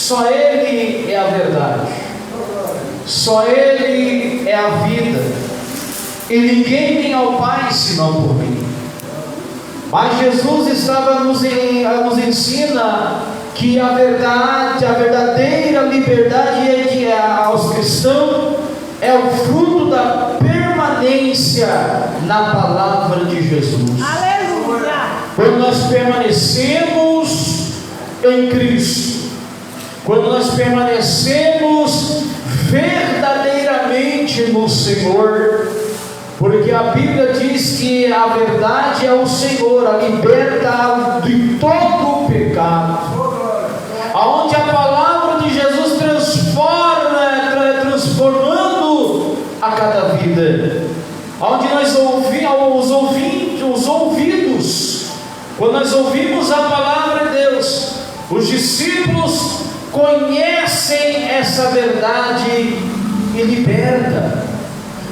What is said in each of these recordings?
Só Ele é a verdade, só Ele é a vida, e ninguém vem ao Pai senão por mim. Mas Jesus nos ensina que a verdade, a verdadeira liberdade é que aos cristãos é o fruto da permanência na palavra de Jesus. Aleluia! Quando nós permanecemos em Cristo, quando nós permanecemos verdadeiramente no Senhor, porque a Bíblia diz que a verdade é o Senhor, a liberta de todo o pecado, aonde a palavra de Jesus transformando a cada vida, aonde nós ouvimos os ouvidos, quando nós ouvimos a palavra de Deus, os discípulos conhecem essa verdade e liberta.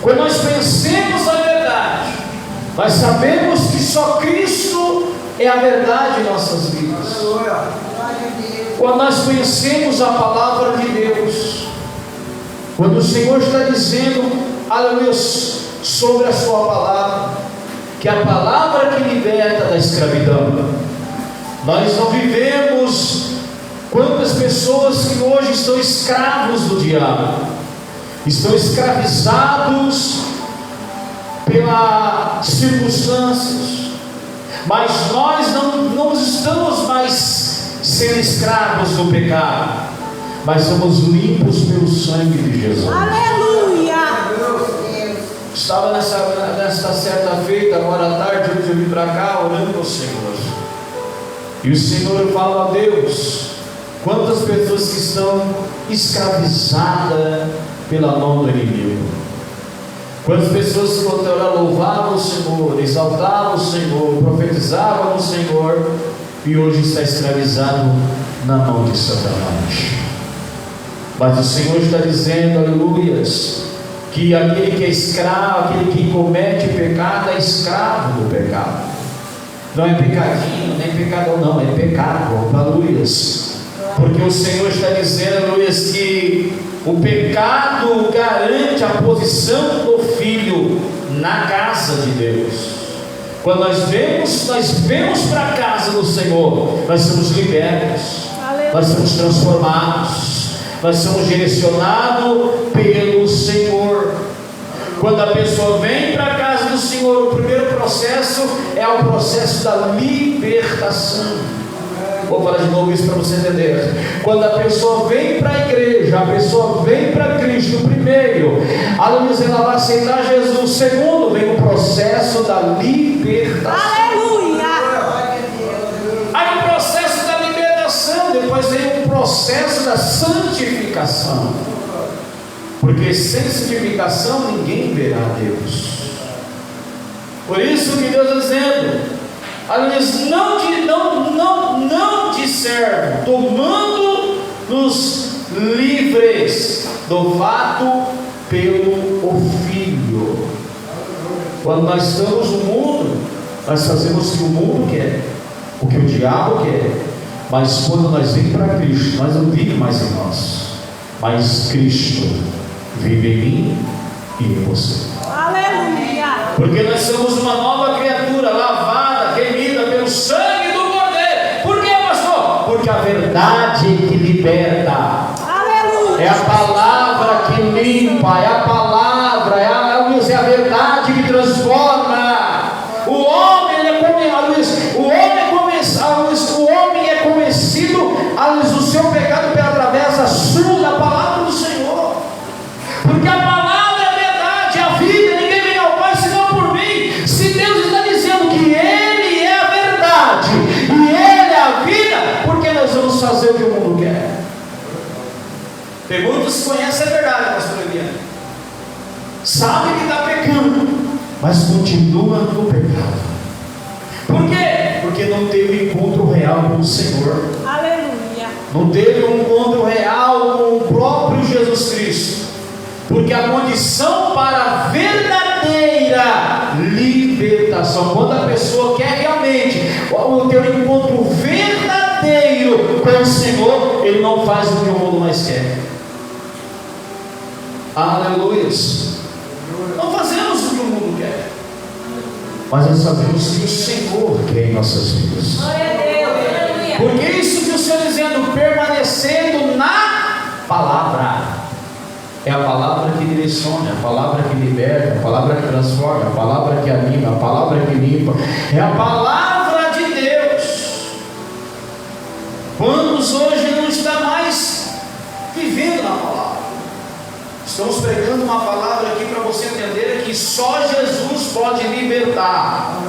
Quando nós pensamos a verdade, nós sabemos que só Cristo é a verdade em nossas vidas. Quando nós conhecemos a palavra de Deus, quando o Senhor está dizendo, aleluia, sobre a sua palavra, que a palavra que liberta da escravidão, nós não vivemos. Quantas pessoas que hoje estão escravos do diabo, estão escravizados pelas circunstâncias, mas nós não estamos mais sendo escravos do pecado, mas somos limpos pelo sangue de Jesus. Aleluia! Estava nesta certa feita, agora à tarde, antes de eu vir para cá, orando ao Senhor, e o Senhor fala: a Deus, quantas pessoas que estão escravizadas pela mão do inimigo, quantas pessoas que até ora louvavam o Senhor, exaltavam o Senhor, profetizavam o Senhor, e hoje está escravizado na mão de Satanás. Mas o Senhor está dizendo, aleluias, que aquele que é escravo, aquele que comete pecado, é escravo do pecado. Não é pecadinho, nem pecadão, não, é pecado, aleluias. Porque o Senhor está dizendo, aleluias, que o pecado garante a posição do filho na casa de Deus. Quando nós vemos para a casa do Senhor, nós somos libertos, nós somos transformados, nós somos direcionados pelo Senhor. Quando a pessoa vem para a casa do Senhor, o primeiro processo é o processo da libertação. Vou falar de novo isso para você entender. Quando a pessoa vem para a igreja, a pessoa vem para Cristo, primeiro, ela vai aceitar Jesus. Segundo, vem o processo da libertação. Aleluia! Aí o processo da libertação, depois vem o processo da santificação. Porque sem santificação ninguém verá Deus. Por isso que Deus está dizendo, não de servo, tomando-nos livres do fato pelo Filho. Quando nós estamos no mundo, nós fazemos o que o mundo quer, o que o diabo quer. Mas quando nós vamos para Cristo, nós não vivemos mais em nós, mas Cristo vive em mim e em você. Aleluia! Porque nós somos uma nova criatura, lavada, remida pelo sangue do Cordeiro. Por que, pastor? Porque a verdade que liberta. Aleluia! É a palavra que limpa, é a palavra, é a verdade que transforma. O homem é convencido do seu pecado através da palavra do Senhor. Porque a palavra é a verdade, é a vida. Ninguém vem ao Pai senão por mim. Se Deus está dizendo que Ele é a verdade e Ele é a vida, por que nós vamos fazer o que o mundo quer? Tem muitos que conhecem a verdade, pastor Eliane, sabe que está pecando, mas continua no pecado. Por quê? Porque não teve encontro real com o Senhor. Aleluia! Não teve um encontro real com o próprio Jesus Cristo. Porque a condição para a verdadeira libertação, quando a pessoa quer realmente o teu encontro verdadeiro com o Senhor, ele não faz o que o mundo mais quer. Aleluia. Não fazemos o que o mundo quer, mas nós sabemos que o Senhor quer em nossas vidas. Porque isso que o Senhor dizendo, permanecendo na palavra. É a palavra que direciona, a palavra que liberta, a palavra que transforma, a palavra que anima, a palavra que limpa. É a palavra de Deus. Quantos hoje não está mais vivendo na palavra? Estamos pregando uma palavra aqui para você entender que só Jesus pode libertar.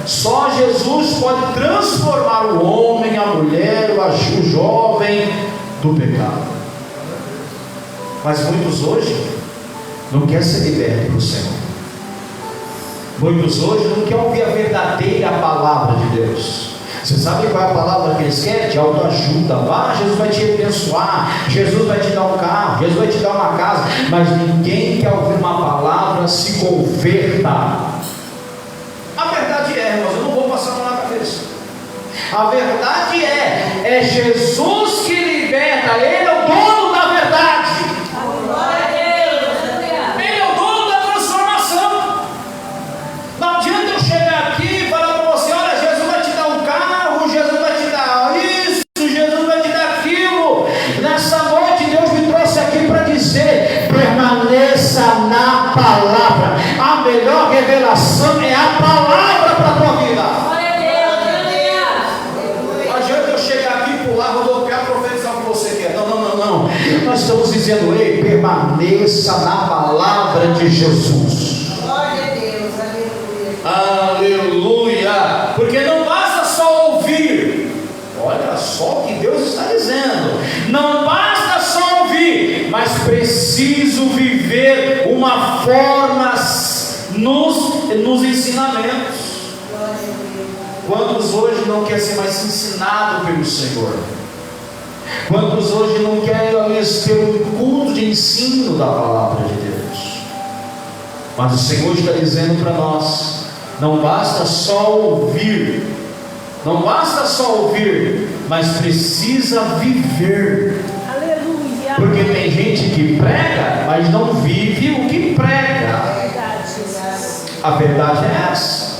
Só Jesus pode transformar o homem, a mulher, o jovem do pecado. Mas muitos hoje não querem ser libertos do Senhor. Muitos hoje não querem ouvir a verdadeira palavra de Deus. Você sabe qual é a palavra que eles querem? De autoajuda. Jesus vai te abençoar, Jesus vai te dar um carro, Jesus vai te dar uma casa. Mas ninguém quer ouvir uma palavra, se converta. A verdade é, irmãos, eu não vou passar na cabeça. A verdade é Jesus que liberta, Ele é o dono da verdade. Ele é o dono da transformação. Não adianta eu chegar aqui e falar para você: olha, Jesus vai te dar um carro, Jesus vai te dar isso, Jesus vai te dar aquilo. Nessa noite Deus me trouxe aqui para dizer: permaneça na palavra. A melhor revelação é a palavra para a tua vida. Nós estamos dizendo: ei, permaneça na palavra de Jesus. Glória a Deus, aleluia. Aleluia. Porque não basta só ouvir. Olha só o que Deus está dizendo. Não basta só ouvir, mas preciso viver uma forma nos ensinamentos. Quantos hoje não querem ser mais ensinados pelo Senhor? Quantos hoje não querem ter um culto de ensino da palavra de Deus? Mas o Senhor está dizendo para nós: não basta só ouvir, não basta só ouvir, mas precisa viver. Aleluia. Porque tem gente que prega, mas não vive o que prega. A verdade é essa.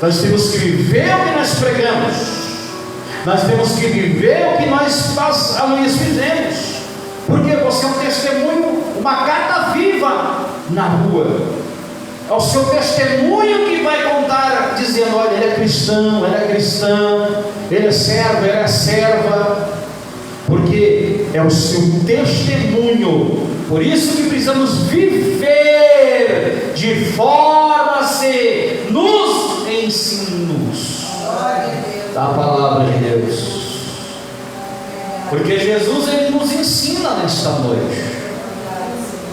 Nós temos que viver o que nós pregamos. Nós temos que viver o que nós fizemos. Porque você é um testemunho, uma carta viva na rua. É o seu testemunho que vai contar, dizendo: olha, ele é cristão, ela é cristã, ele é servo, ela é serva. Porque é o seu testemunho. Por isso que precisamos viver de forma a ser nos ensinos da palavra de Deus. Porque Jesus, ele nos ensina nesta noite.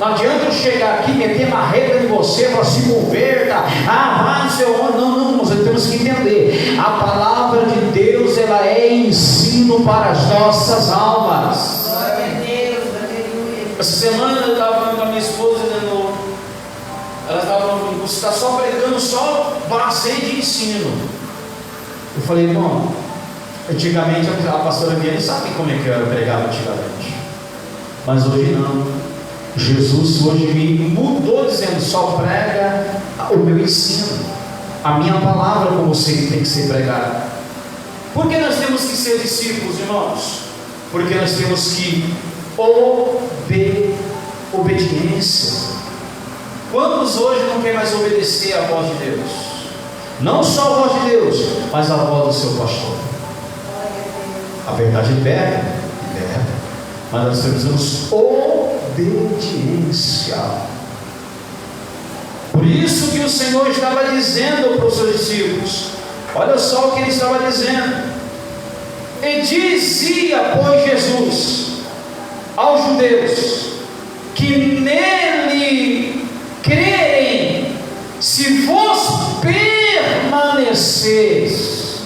Não adianta eu chegar aqui, meter marreta em você para se converta, vai no seu onde. Não, nós temos que entender: a palavra de Deus, ela é ensino para as nossas almas. Essa semana eu estava falando com a minha esposa de novo. Ela estava falando: você está só pregando, só passeio de ensino. Eu falei: irmão, antigamente a pastora Viane sabe como é que eu pregava antigamente, mas hoje não. Jesus hoje me mudou, dizendo: só prega o meu ensino, a minha palavra como sempre tem que ser pregada. Por que nós temos que ser discípulos, irmãos? Porque nós temos que obediência. Quantos hoje não querem mais obedecer à voz de Deus? Não só a voz de Deus, mas a voz do seu pastor. A verdade liberta, mas nós precisamos obediência. Por isso que o Senhor estava dizendo para os seus discípulos: olha só o que ele estava dizendo. E dizia, pois, Jesus aos judeus que nele crerem, se vos permaneceis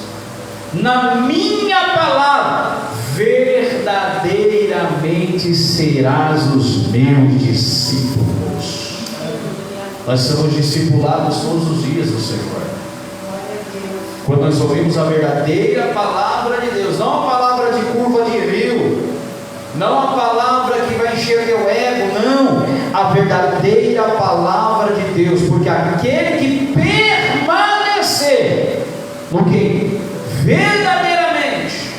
na minha palavra, verdadeiramente serás os meus discípulos. Nós somos discipulados todos os dias do Senhor. Quando nós ouvimos a verdadeira palavra de Deus, não a palavra de curva direita, a verdadeira palavra de Deus, porque aquele que permanecer no que? Verdadeiramente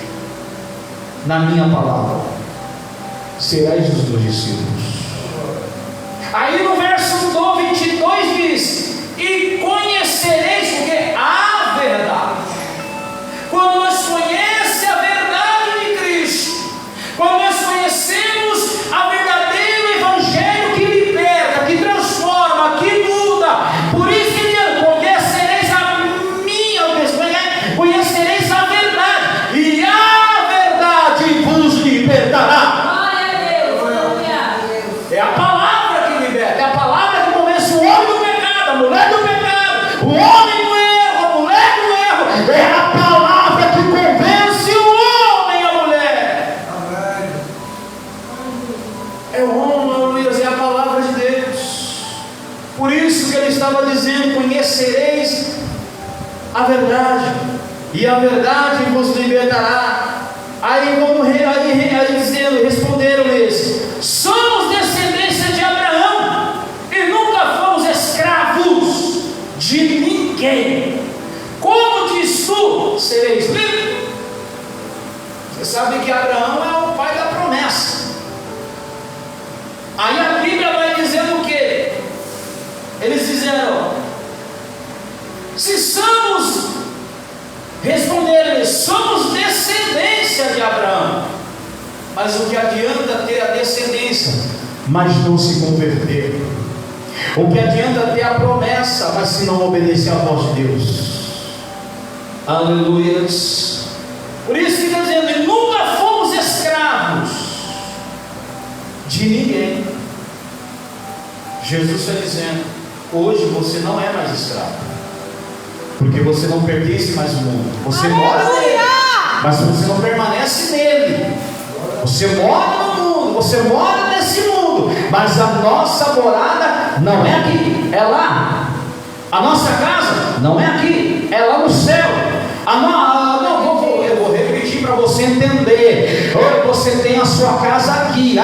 na minha palavra, serás os meus discípulos. Aí no verso 22 diz: e conhecereis o que? A verdade. Quando nós conhecemos a verdade de Cristo, quando nós conhecemos a verdadeiro evangelho que liberta, que transforma, que muda, por isso que conhecereis a minha, conhecereis a verdade, e a verdade vos libertará. É a palavra que liberta, é a palavra que convence o homem do pecado, a mulher do pecado, o homem do erro, a mulher do erro. É a palavra que convence o homem e a mulher. É o homem, é a palavra de Deus. Por isso que ele estava dizendo: conhecereis a verdade, e a verdade vos libertará. Aí dizendo, responderam-lhes: somos descendência de Abraão e nunca fomos escravos de ninguém. Como diz tu, sereis livres? Você sabe que Abraão é o pai da promessa. Aí a Bíblia vai dizendo o quê? Eles disseram: se somos, responderam-lhes, somos descendência de Abraão. Mas o que adianta ter a descendência, mas não se converter? O que adianta ter a promessa, mas se não obedecer à voz de Deus? Aleluia. Por isso que está dizendo: e nunca fomos escravos de ninguém. Jesus está dizendo: hoje você não é mais escravo, porque você não pertence mais ao mundo. Você mora nele, mas você não permanece nele. Você mora no mundo, você mora nesse mundo, mas a nossa morada não é aqui, é lá. A nossa casa não é aqui, é lá no céu. Eu vou repetir para você entender. Você tem a sua casa aqui,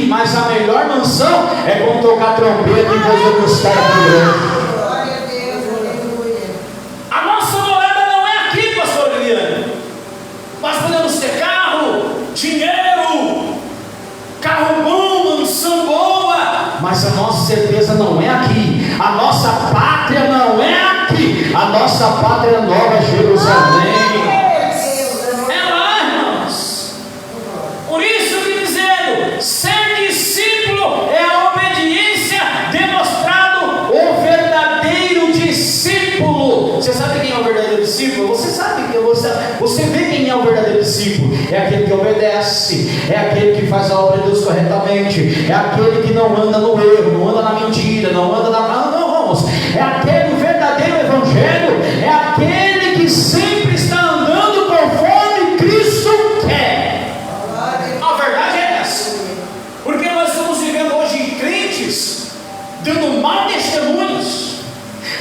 mas a melhor mansão é quando tocar trompeta e fazer buscar a igreja. A nossa morada não é aqui, pastor Guilherme. Nós podemos ter carro, dinheiro, carro bom, mansão boa, mas a nossa certeza não é aqui. A nossa pátria não é aqui. A nossa pátria nova é Jerusalém. É lá, irmãos. Por isso que dizendo, ser discípulo é a obediência demonstrado o verdadeiro discípulo. Você sabe quem é o verdadeiro discípulo? Você sabe que você vê quem é o verdadeiro discípulo. É aquele que obedece, é aquele que faz a obra de Deus corretamente, é aquele que não anda no erro, não anda na mentira, não anda na... Não, vamos. É aquele verdadeiro evangelho, é aquele que sempre está andando conforme Cristo quer. A verdade é essa. Porque nós estamos vivendo hoje crentes dando mau testemunhos,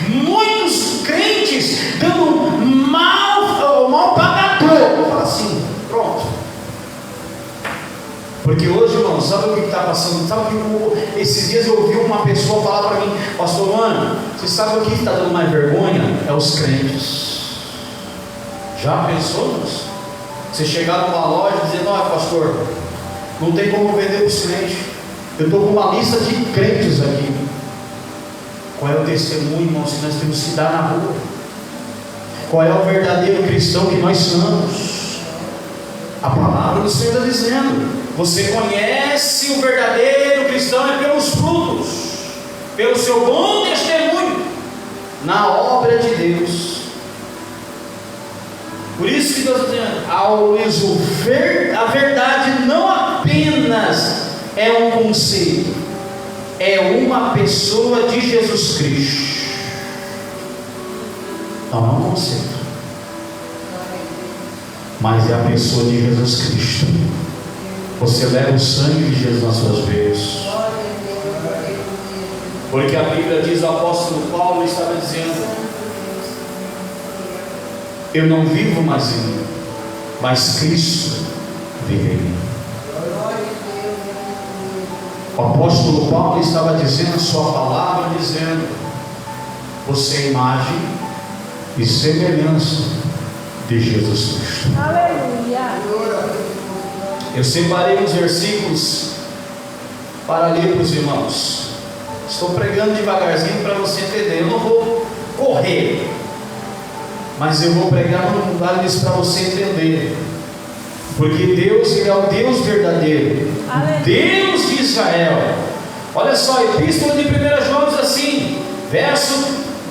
muitos crentes dando mal pagador. Fala assim, pronto. Porque hoje, irmão, sabe o que está passando? Sabe que esses dias eu ouvi uma pessoa falar para mim: pastor, mano, você sabe o que está dando mais vergonha? É os crentes. Já pensou, moço? Você chegar numa loja e dizer: não, pastor, não tem como vender para o cliente. Eu estou com uma lista de crentes aqui. Qual é o testemunho, irmão, se nós temos que dar na rua? Qual é o verdadeiro cristão que nós somos? A palavra do Senhor está dizendo: você conhece o verdadeiro cristão é pelos frutos, pelo seu bom testemunho na obra de Deus. Por isso que Deus está dizendo: a verdade não apenas é um conceito, é uma pessoa de Jesus Cristo. Não é um conceito, mas é a pessoa de Jesus Cristo. Você leva o sangue de Jesus nas suas veias. Porque a Bíblia diz, o apóstolo Paulo estava dizendo: eu não vivo mais em mim, mas Cristo vive em mim. O apóstolo Paulo estava dizendo a sua palavra, dizendo: você é imagem e semelhança de Jesus Cristo. Aleluia. Eu separei uns versículos para ler para os irmãos. Estou pregando devagarzinho para você entender. Eu não vou correr, mas eu vou pregar no lugar disso para você entender. Porque Deus, Ele é o Deus verdadeiro, Aleluia. Deus de Israel. Olha só, a epístola de 1 João diz assim, verso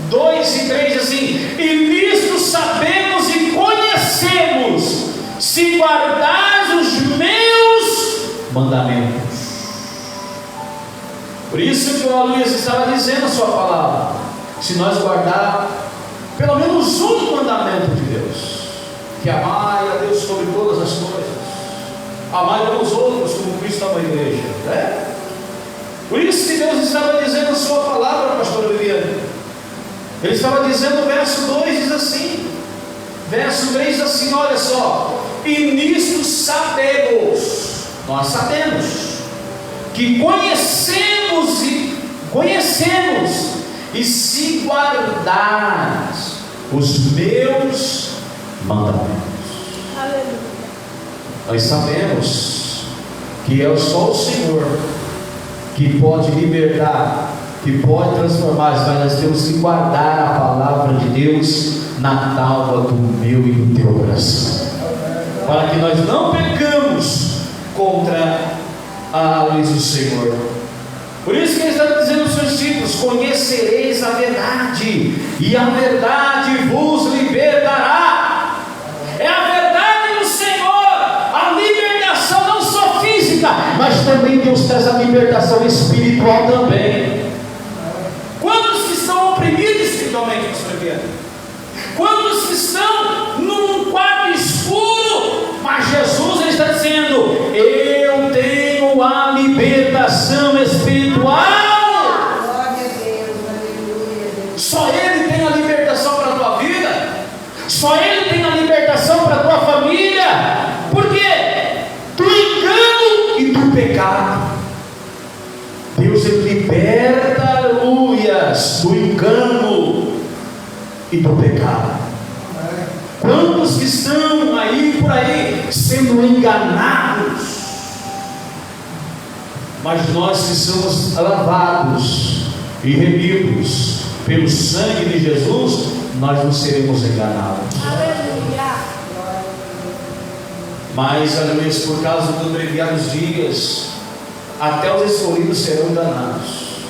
2 e 3 assim: e nisto sabemos e conhecemos, se guardares os meus mandamentos. Por isso que o Luiz estava dizendo a sua palavra: se nós guardar pelo menos um mandamento de Deus, que amai a Deus sobre todas as coisas, amai uns outros como Cristo ama a igreja, né? Por isso que Deus estava dizendo a sua palavra, pastor Viviane. Ele estava dizendo no verso 2, diz assim, verso 3 diz assim, olha só: e nisto sabemos, nós sabemos, que conhecemos e se guardares os meus mandamentos. Aleluia. Nós sabemos que é só o Senhor que pode libertar, que pode transformar, mas nós temos que guardar a palavra de Deus na tábua do meu e do teu coração, para que nós não pecamos contra a luz do Senhor. Por isso que ele está dizendo nos seus títulos: conhecereis a verdade, e a verdade vos libertará. É a verdade do Senhor, a libertação não só física, mas também Deus traz a libertação espiritual também. Quantos que estão oprimidos espiritualmente, pastor Guilherme? Quantos que estão num quarto escuro, mas Jesus ele está dizendo: eu tenho a libertação espiritual. Só Ele tem a libertação para a tua vida, só Ele tem a libertação para a tua família. Por quê? Do engano e do pecado. Deus ele liberta, aleluias, do engano e do pecado. Quantos que estão aí por aí sendo enganados? Mas nós que somos lavados e remidos pelo sangue de Jesus, nós não seremos enganados. Aleluia. Mas, aleluia, por causa do abreviar dos dias, até os escolhidos serão enganados.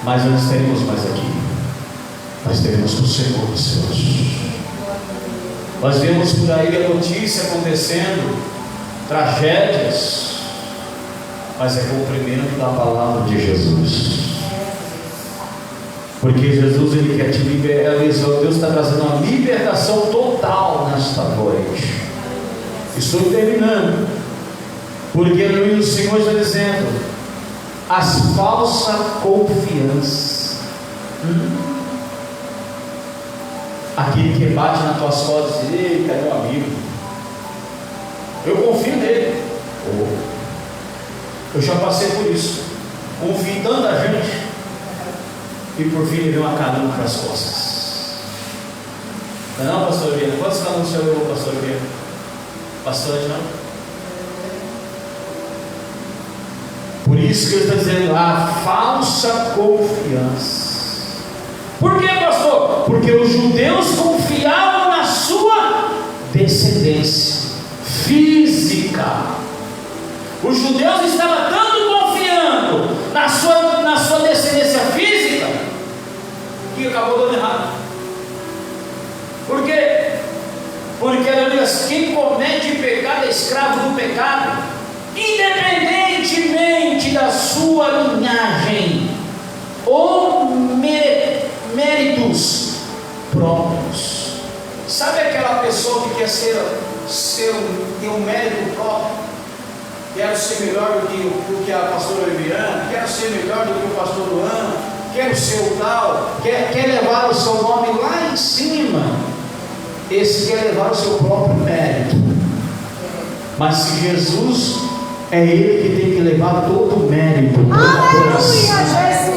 Mas nós teremos mais aqui. Nós teremos com o Senhor dos céus. Nós vemos por aí a notícia acontecendo, tragédias, mas é cumprimento da palavra de Jesus. Porque Jesus ele quer te libertar. Deus está trazendo uma libertação total nesta noite. Estou terminando, porque o Senhor está dizendo: as falsas confianças, aquele que bate nas tuas costas e diz: eita, meu amigo, eu confio nele. Eu já passei por isso, confio em tanta gente, e por fim ele deu uma carona para as costas. Não, pastor Viana? Quantos canudos o senhor levou, pastor Viana? Bastante, não? Por isso que ele está dizendo: a falsa confiança. Por que, pastor? Porque os judeus confiavam na sua descendência física. Os judeus estavam tanto confiando na sua descendência física, que acabou dando errado. Por quê? Porque, quem comete pecado é escravo do pecado, independentemente da sua linhagem ou méritos próprios. Sabe aquela pessoa que quer ter um mérito próprio? Quero ser melhor do que a pastora Viviane, quero ser melhor do que o pastor Luan, quero ser o tal, quer levar o seu nome lá em cima. Esse quer levar o seu próprio mérito. Mas se Jesus É Ele que tem que levar todo o mérito, toda a adoração. Jesus.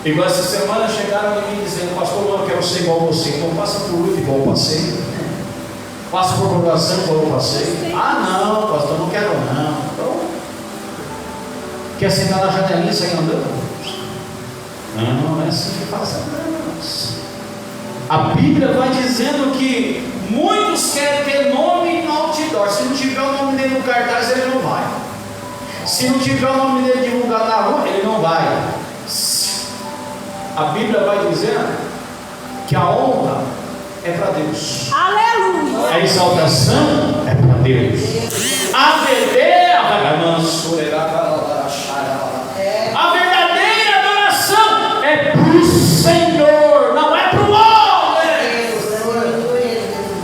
Igual essa semana chegaram em mim dizendo: pastor, eu quero ser igual a você. Então passa por luta igual eu passei. Passa por provação igual eu passei. Ah não, pastor, não quero não. Então, quer sentar na janelinha e sair andando? Não é assim que faz, não. A Bíblia vai dizendo que muitos querem ter nome no outdoor. Se não tiver o nome dele no cartaz, ele não vai. Se não tiver o nome dele divulgado na rua, ele não vai. A Bíblia vai dizendo que a honra é para Deus. Aleluia. A exaltação é para Deus. A verdadeira adoração é para o Senhor, não é para o homem.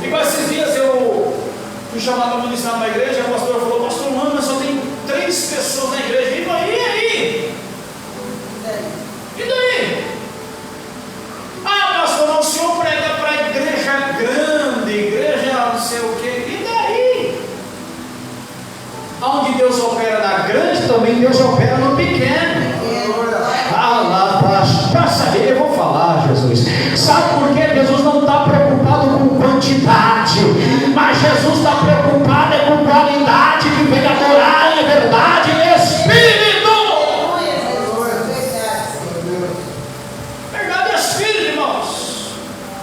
Igual esses dias eu fui chamado para ministrar na igreja, o pastor falou: pastor, mano, mas só tem 3 pessoas na igreja. E aí? E daí? Ah, pastor, não, o senhor prega para a igreja grande, igreja não sei o que. E daí? Onde Deus opera na grande, também Deus opera no pequeno. Para saber, eu vou falar, Jesus. Sabe por que Jesus não está preocupado com quantidade, mas Jesus está preocupado com qualidade, que vem adorar em verdade e espírito. Verdade e espírito, irmãos.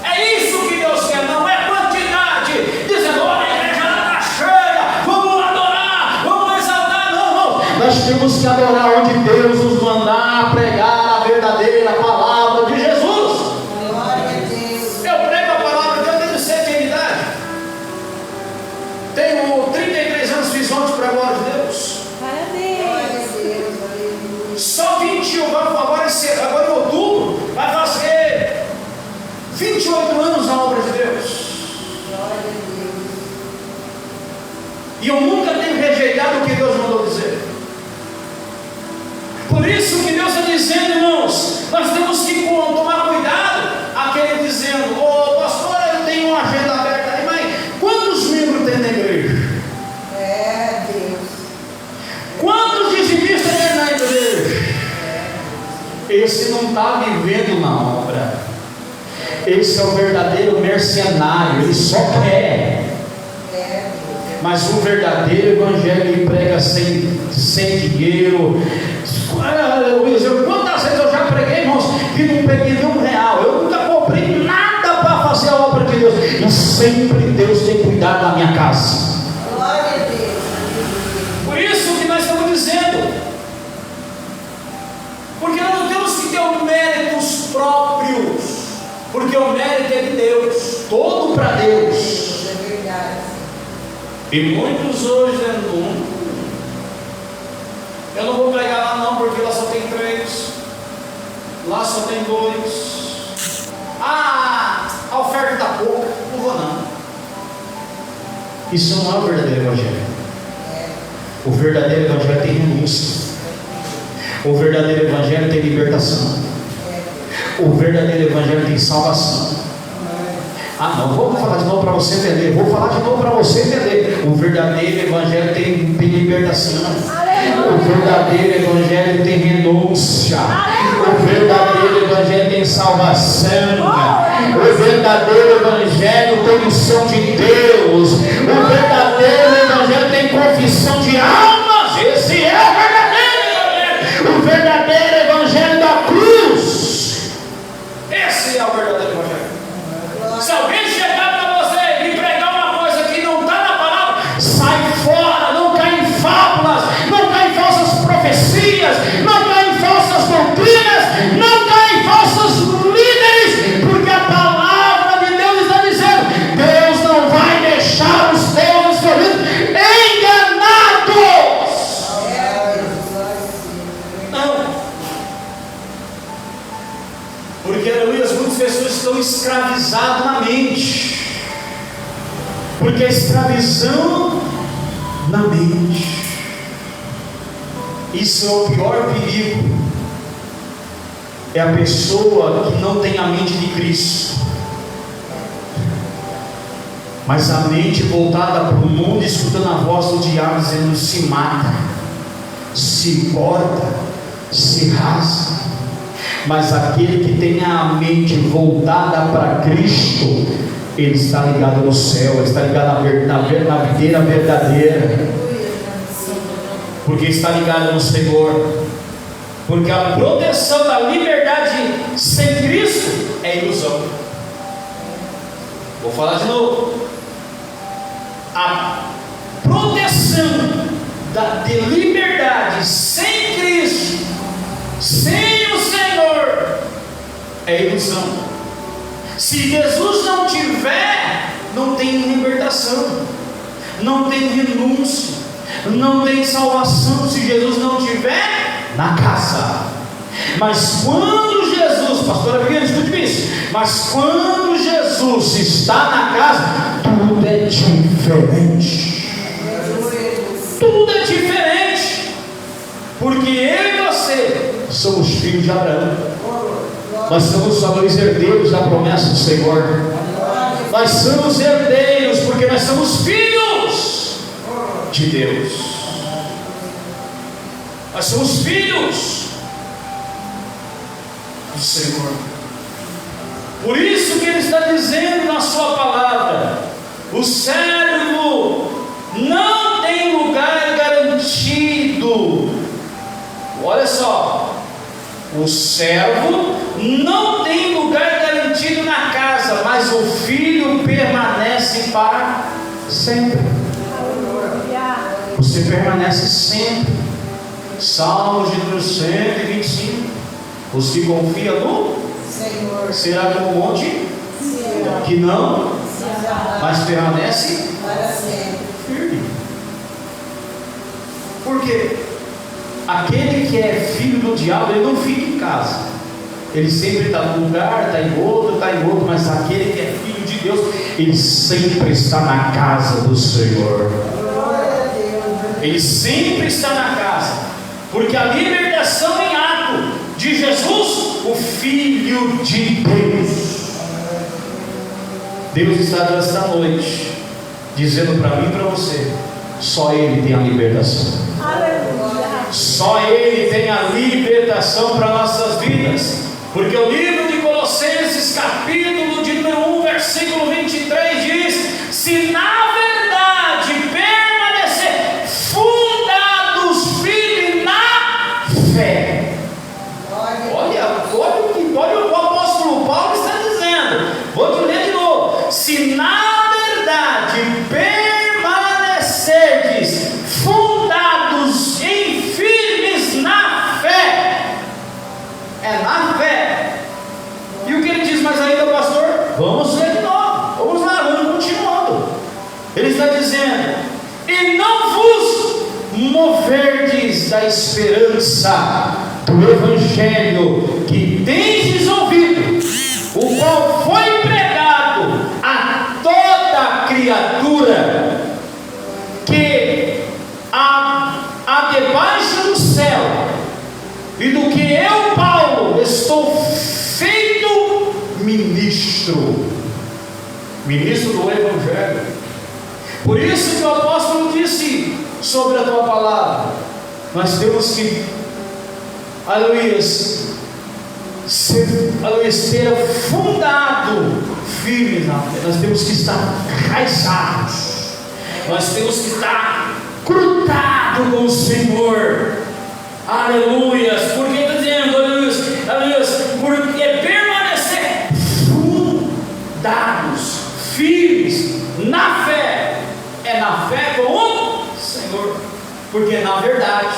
É isso que Deus quer, não é quantidade. Dizendo: olha, a igreja está cheia, vamos adorar, vamos exaltar. Não. Nós temos que adorar onde Deus nos mandar pregar a verdadeira palavra de Jesus. Eu prego a palavra de Deus desde 7 anos de idade. Tenho 33 anos, fiz ontem para a glória de Deus. Parabéns. Só 21 anos, agora em outubro, vai fazer 28 anos na obra de Deus. E eu nunca tenho rejeitado o que Deus mandou dizer. Por isso que Deus está dizendo, irmãos, nós temos que tomar cuidado. Aquele dizendo: ô pastor, eu tenho uma agenda aberta aí, mas quantos membros tem na igreja? Deus. Quantos dizimistas tem na igreja? Esse não está vivendo na obra. Esse é o verdadeiro mercenário, ele só quer. Mas o verdadeiro evangelho, ele prega sem dinheiro. Quantas vezes eu já preguei, irmãos, que não peguei nem R$1. Eu nunca cobrei nada para fazer a obra de Deus. E sempre Deus tem cuidado da minha casa. Glória a Deus. Por isso que nós estamos dizendo, porque nós não temos que ter méritos próprios, porque o mérito é de Deus, todo para Deus. É verdade. E muitos hoje eu não vou pregar lá não, porque lá só tem 3, lá só tem 2. A oferta está pouca, não vou não. Isso não é o verdadeiro evangelho. O verdadeiro evangelho tem renúncia. O verdadeiro evangelho tem libertação. O verdadeiro evangelho tem salvação. Ah não, vou falar de novo para você entender. Vou falar de novo para você entender. O verdadeiro evangelho tem libertação. O verdadeiro evangelho tem renúncia. O verdadeiro evangelho tem salvação. O verdadeiro evangelho tem unção de Deus. O verdadeiro evangelho tem confissão de almas. Esse é o verdadeiro evangelho. O verdadeiro evangelho da cruz. Esse é o verdadeiro evangelho. Se alguém chegar para você e pregar uma coisa que não está na palavra, sai fora, não cai em fábulas, não cai em falsas profecias, não cai em falsas doutrinas, não cai em falsos líderes, porque a palavra de Deus está dizendo: Deus não vai deixar os teus escolhidos enganados. Não. Porque, aleluia, muitas pessoas estão escravizadas na mente. Porque a escravidão na mente, isso é o pior perigo. É a pessoa que não tem a mente de Cristo. Mas a mente voltada para o mundo, escutando a voz do diabo dizendo: se mata, se corta, se rasga. Mas aquele que tem a mente voltada para Cristo, ele está ligado no céu, ele está ligado na videira verdadeira, porque está ligado no Senhor. Porque a proteção da liberdade sem Cristo é ilusão. Vou falar de novo. A proteção de liberdade sem Cristo, sem o Senhor, é ilusão. Se Jesus não tiver, não tem libertação, não tem renúncia, não tem salvação. Se Jesus não tiver na casa. Mas quando Jesus, pastora Viviane, escute isso, mas quando Jesus está na casa, tudo é diferente. Tudo é diferente, porque eu e você somos filhos de Abraão. Nós somos os herdeiros da promessa do Senhor. Nós somos herdeiros porque nós somos filhos de Deus. Nós somos filhos do Senhor. Por isso que Ele está dizendo na sua palavra: o servo não tem lugar garantido. Olha só, o servo não tem lugar garantido na casa, mas o filho permanece para sempre. Você permanece sempre. Salmo de número 125. Os que confiam no Senhor será como o monte que não, mas permanece para sempre firme. Porque aquele que é filho do diabo, ele não fica em casa. Ele sempre está num lugar, está em outro, mas aquele que é filho de Deus, ele sempre está na casa do Senhor. Ele sempre está na casa. Porque a libertação em ato de Jesus, o Filho de Deus. Deus está nesta noite dizendo para mim e para você: só Ele tem a libertação. Aleluia. Só Ele tem a libertação para nossas vidas. Porque o livro de Colossenses, capítulo de número 1, versículo 23 diz: se na verdade permanecer fundados firmes na fé. Olha o que o apóstolo Paulo está dizendo. Vou te ler de novo. Se na verdade permanecerdes fundados em firmes na fé. É na fé. E o que ele diz mais ainda, pastor? Vamos ler de novo. Vamos lá, vamos continuando. Ele está dizendo: e não vos moverdes da esperança do Evangelho que tendes ouvido, o qual foi pregado a toda criatura, que há debaixo do céu, e do que eu, Paulo, estou feito ministro do Evangelho. Por isso que o apóstolo disse sobre a tua palavra: nós temos que, aleluia, ser fundado firme na fé. Nós temos que estar enraizados, nós temos que estar grudados com o Senhor. Aleluia. Porque está dizendo, aleluia, porque permanecer fundados, firmes na fé. É na fé com o Senhor. Porque na verdade,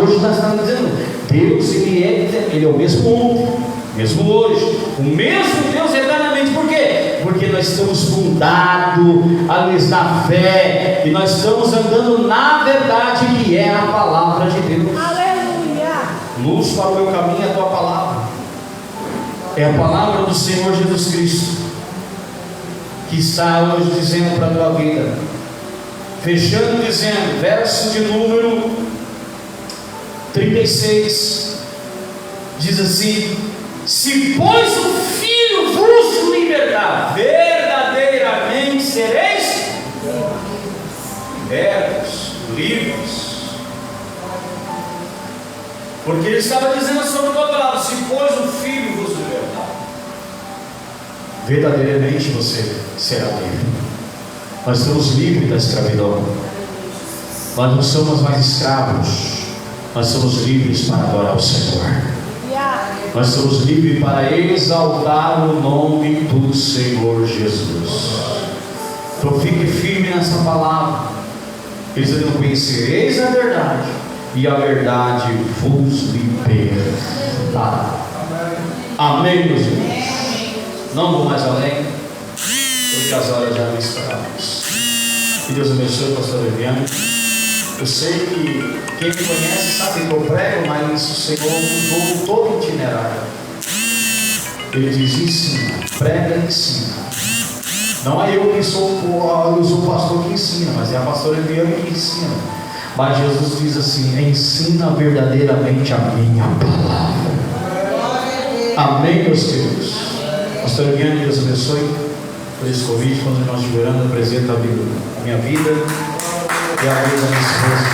hoje nós estamos dizendo: Deus, Ele é o mesmo ontem, mesmo hoje, o mesmo Deus eternamente. Por quê? Porque nós estamos fundados na fé, e nós estamos andando na verdade, que é a palavra de Deus. Aleluia. Luz para o meu caminho é a tua palavra. É a palavra do Senhor Jesus Cristo que está hoje dizendo para a tua vida. Fechando dizendo, verso de número 36, diz assim: se pois o Filho vos libertar, verdadeiramente livres. Porque ele estava dizendo sobre a tua palavra: se pois o Filho vos libertar, verdadeiramente você será livre. Nós estamos livres da escravidão. Nós não somos mais escravos. Nós somos livres para adorar o Senhor. Nós somos livres para exaltar o nome do Senhor Jesus. Então fique firme nessa palavra. Eles não conhecereis a verdade, e a verdade vos libertará. Amém, meus irmãos? Não vou mais além, porque as horas já não esperamos. Que Deus abençoe o pastor Viviane. Eu sei que quem me conhece sabe que eu prego, mas o Senhor mudou todo o itinerário. Ele diz: ensina, prega e ensina. Não é eu que sou o pastor que ensina, mas é a pastora Viviane que ensina. Mas Jesus diz assim: ensina verdadeiramente a minha palavra. Amém, meus queridos? Pastor Viviane, Deus abençoe por esse convite. Quando nós estivermos, apresenta a minha vida e a vida da minha esposa.